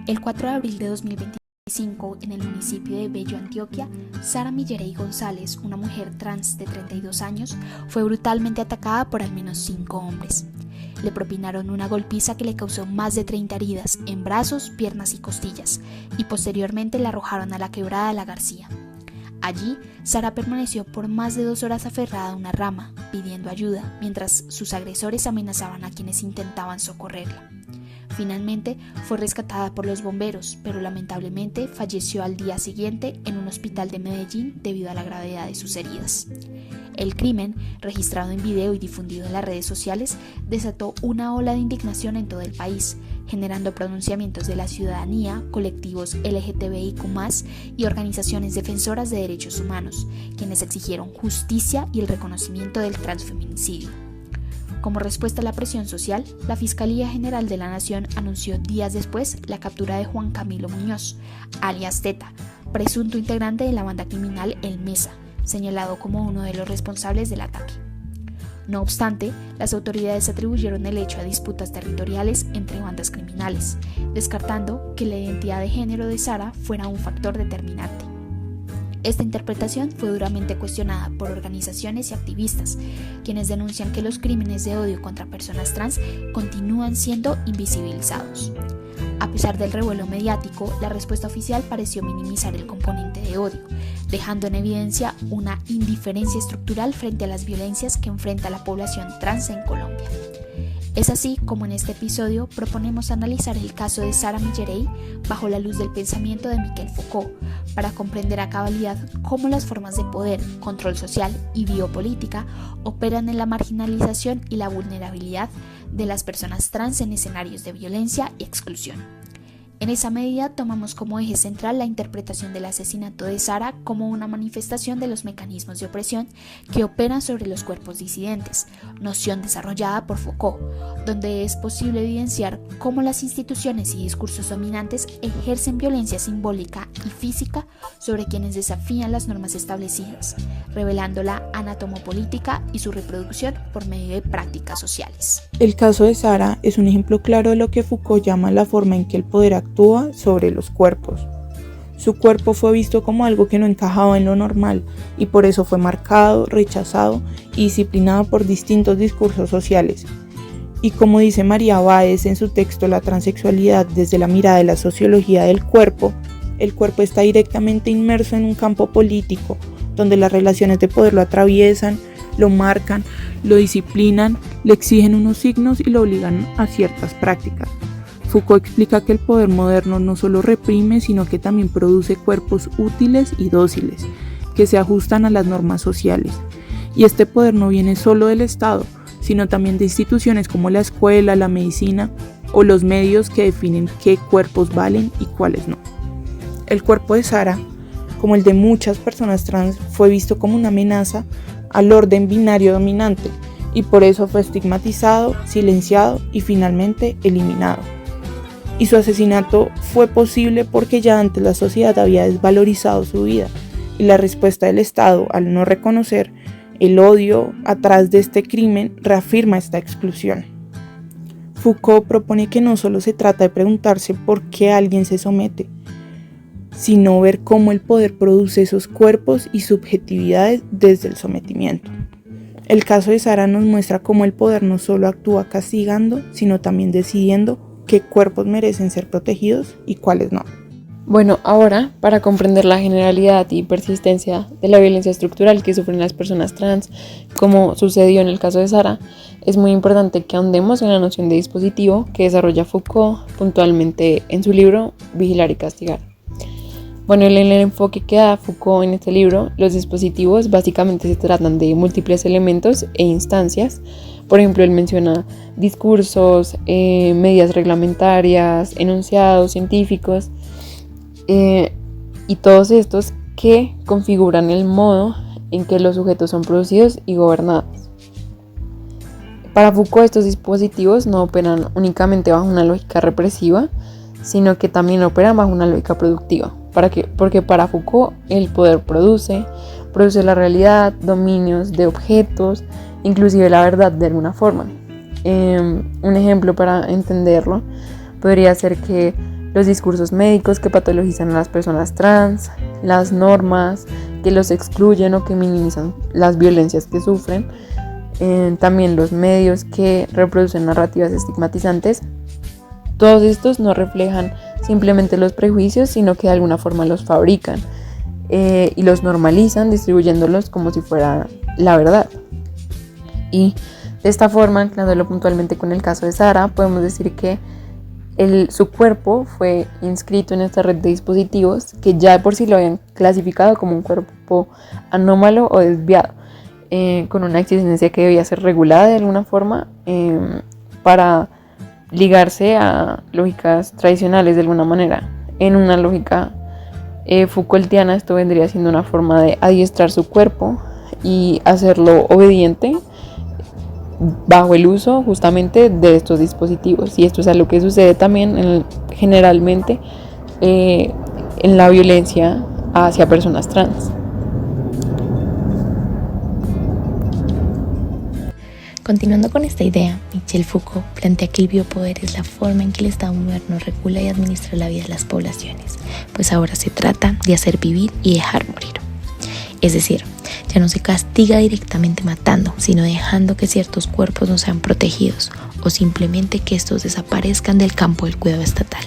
El 4 de abril de 2025, en el municipio de Bello, Antioquia, Sara Millerey González, una mujer trans de 32 años, fue brutalmente atacada por al menos 5 hombres. Le propinaron una golpiza que le causó más de 30 heridas en brazos, piernas y costillas, y posteriormente la arrojaron a la quebrada La García. Allí, Sara permaneció por más de 2 horas aferrada a una rama, pidiendo ayuda, mientras sus agresores amenazaban a quienes intentaban socorrerla. Finalmente, fue rescatada por los bomberos, pero lamentablemente falleció al día siguiente en un hospital de Medellín debido a la gravedad de sus heridas. El crimen, registrado en video y difundido en las redes sociales, desató una ola de indignación en todo el país, generando pronunciamientos de la ciudadanía, colectivos LGTBIQ+, y organizaciones defensoras de derechos humanos, quienes exigieron justicia y el reconocimiento del transfeminicidio. Como respuesta a la presión social, la Fiscalía General de la Nación anunció días después la captura de Juan Camilo Muñoz, alias Teta, presunto integrante de la banda criminal El Mesa, señalado como uno de los responsables del ataque. No obstante, las autoridades atribuyeron el hecho a disputas territoriales entre bandas criminales, descartando que la identidad de género de Sara fuera un factor determinante. Esta interpretación fue duramente cuestionada por organizaciones y activistas, quienes denuncian que los crímenes de odio contra personas trans continúan siendo invisibilizados. A pesar del revuelo mediático, la respuesta oficial pareció minimizar el componente de odio, dejando en evidencia una indiferencia estructural frente a las violencias que enfrenta la población trans en Colombia. Es así como en este episodio proponemos analizar el caso de Sara Millerey bajo la luz del pensamiento de Michel Foucault, para comprender a cabalidad cómo las formas de poder, control social y biopolítica operan en la marginalización y la vulnerabilidad de las personas trans en escenarios de violencia y exclusión. En esa medida tomamos como eje central la interpretación del asesinato de Sara como una manifestación de los mecanismos de opresión que operan sobre los cuerpos disidentes, noción desarrollada por Foucault, donde es posible evidenciar cómo las instituciones y discursos dominantes ejercen violencia simbólica y física sobre quienes desafían las normas establecidas, revelando la anatomopolítica y su reproducción por medio de prácticas sociales. El caso de Sara es un ejemplo claro de lo que Foucault llama la forma en que el poder actúa sobre los cuerpos. Su cuerpo fue visto como algo que no encajaba en lo normal y por eso fue marcado, rechazado y disciplinado por distintos discursos sociales. Y como dice María Báez en su texto La transexualidad desde la mirada de la sociología del cuerpo, el cuerpo está directamente inmerso en un campo político, donde las relaciones de poder lo atraviesan, lo marcan, lo disciplinan, le exigen unos signos y lo obligan a ciertas prácticas. Foucault explica que el poder moderno no solo reprime, sino que también produce cuerpos útiles y dóciles, que se ajustan a las normas sociales. Y este poder no viene solo del Estado, sino también de instituciones como la escuela, la medicina o los medios que definen qué cuerpos valen y cuáles no. El cuerpo de Sara, como el de muchas personas trans, fue visto como una amenaza al orden binario dominante y por eso fue estigmatizado, silenciado y finalmente eliminado. Y su asesinato fue posible porque ya antes la sociedad había desvalorizado su vida y la respuesta del Estado al no reconocer el odio atrás de este crimen reafirma esta exclusión. Foucault propone que no solo se trata de preguntarse por qué alguien se somete, sino ver cómo el poder produce esos cuerpos y subjetividades desde el sometimiento. El caso de Sara nos muestra cómo el poder no solo actúa castigando, sino también decidiendo qué cuerpos merecen ser protegidos y cuáles no. Bueno, ahora, para comprender la generalidad y persistencia de la violencia estructural que sufren las personas trans, como sucedió en el caso de Sara, es muy importante que ahondemos en la noción de dispositivo que desarrolla Foucault puntualmente en su libro Vigilar y Castigar. Bueno, en el enfoque que da Foucault en este libro, los dispositivos básicamente se tratan de múltiples elementos e instancias. Por ejemplo, él menciona discursos, medidas reglamentarias, enunciados científicos y todos estos que configuran el modo en que los sujetos son producidos y gobernados. Para Foucault, estos dispositivos no operan únicamente bajo una lógica represiva, sino que también operan bajo una lógica productiva. Porque para Foucault el poder produce la realidad, dominios de objetos, inclusive la verdad de alguna forma. Un ejemplo para entenderlo podría ser que los discursos médicos que patologizan a las personas trans, las normas que los excluyen o que minimizan las violencias que sufren, también los medios que reproducen narrativas estigmatizantes. Todos estos no reflejan simplemente los prejuicios, sino que de alguna forma los fabrican y los normalizan, distribuyéndolos como si fuera la verdad. Y de esta forma, anclándolo puntualmente con el caso de Sara, podemos decir que su cuerpo fue inscrito en esta red de dispositivos que ya de por sí lo habían clasificado como un cuerpo anómalo o desviado, con una existencia que debía ser regulada de alguna forma para ligarse a lógicas tradicionales de alguna manera. En una lógica Foucaultiana, esto vendría siendo una forma de adiestrar su cuerpo y hacerlo obediente bajo el uso justamente de estos dispositivos. Y esto es algo que sucede también generalmente en la violencia hacia personas trans. Continuando con esta idea, Michel Foucault plantea que el biopoder es la forma en que el Estado moderno regula y administra la vida de las poblaciones, pues ahora se trata de hacer vivir y dejar morir. Es decir, ya no se castiga directamente matando, sino dejando que ciertos cuerpos no sean protegidos o simplemente que estos desaparezcan del campo del cuidado estatal,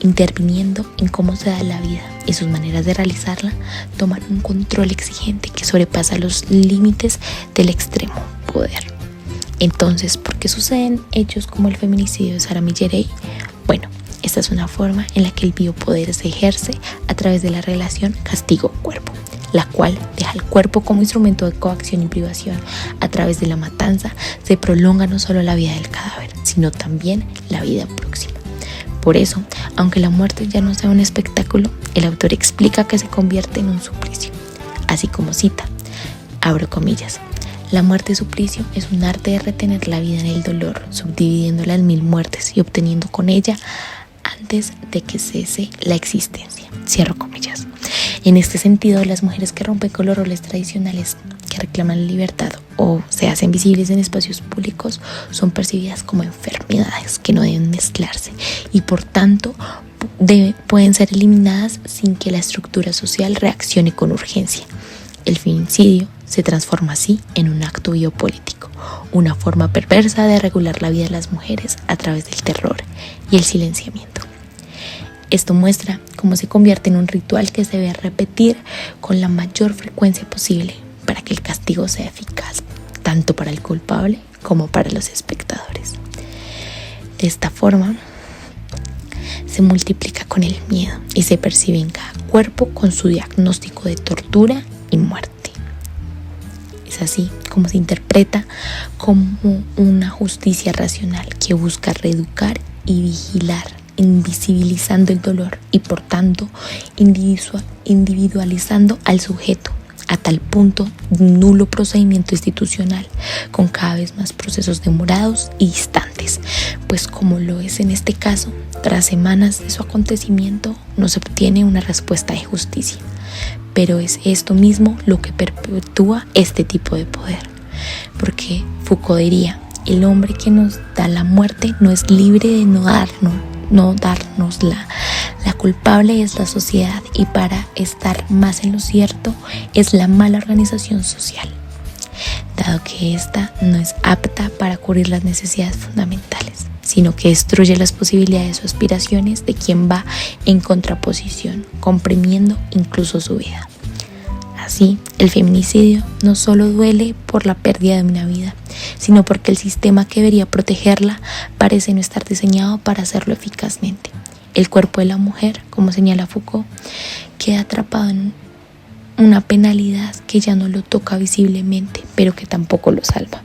interviniendo en cómo se da la vida y sus maneras de realizarla toman un control exigente que sobrepasa los límites del extremo poder. Entonces, ¿por qué suceden hechos como el feminicidio de Sara Millerey? Bueno, esta es una forma en la que el biopoder se ejerce a través de la relación castigo-cuerpo, la cual deja al cuerpo como instrumento de coacción y privación. A través de la matanza se prolonga no solo la vida del cadáver, sino también la vida próxima. Por eso, aunque la muerte ya no sea un espectáculo, el autor explica que se convierte en un suplicio. Así como cita, abro comillas, la muerte suplicio es un arte de retener la vida en el dolor, subdividiéndola en 1000 muertes y obteniendo con ella antes de que cese la existencia. Cierro comillas. En este sentido, las mujeres que rompen con los roles tradicionales, que reclaman libertad o se hacen visibles en espacios públicos, son percibidas como enfermedades que no deben mezclarse y por tanto pueden ser eliminadas sin que la estructura social reaccione con urgencia. El feminicidio se transforma así en un acto biopolítico, una forma perversa de regular la vida de las mujeres a través del terror y el silenciamiento. Esto muestra cómo se convierte en un ritual que se debe repetir con la mayor frecuencia posible para que el castigo sea eficaz, tanto para el culpable como para los espectadores. De esta forma, se multiplica con el miedo y se percibe en cada cuerpo con su diagnóstico de tortura y muerte. Es así como se interpreta como una justicia racional que busca reeducar y vigilar, invisibilizando el dolor y por tanto individualizando al sujeto a tal punto de un nulo procedimiento institucional con cada vez más procesos demorados y distantes, pues como lo es en este caso, tras semanas de su acontecimiento no se obtiene una respuesta de justicia. Pero es esto mismo lo que perpetúa este tipo de poder, porque Foucault diría, el hombre que nos da la muerte no es libre de no dárnosla. La culpable es la sociedad y para estar más en lo cierto es la mala organización social, dado que ésta no es apta para cubrir las necesidades fundamentales, sino que destruye las posibilidades o aspiraciones de quien va en contraposición, comprimiendo incluso su vida. Así, el feminicidio no solo duele por la pérdida de una vida, sino porque el sistema que debería protegerla parece no estar diseñado para hacerlo eficazmente. El cuerpo de la mujer, como señala Foucault, queda atrapado en una penalidad que ya no lo toca visiblemente, pero que tampoco lo salva.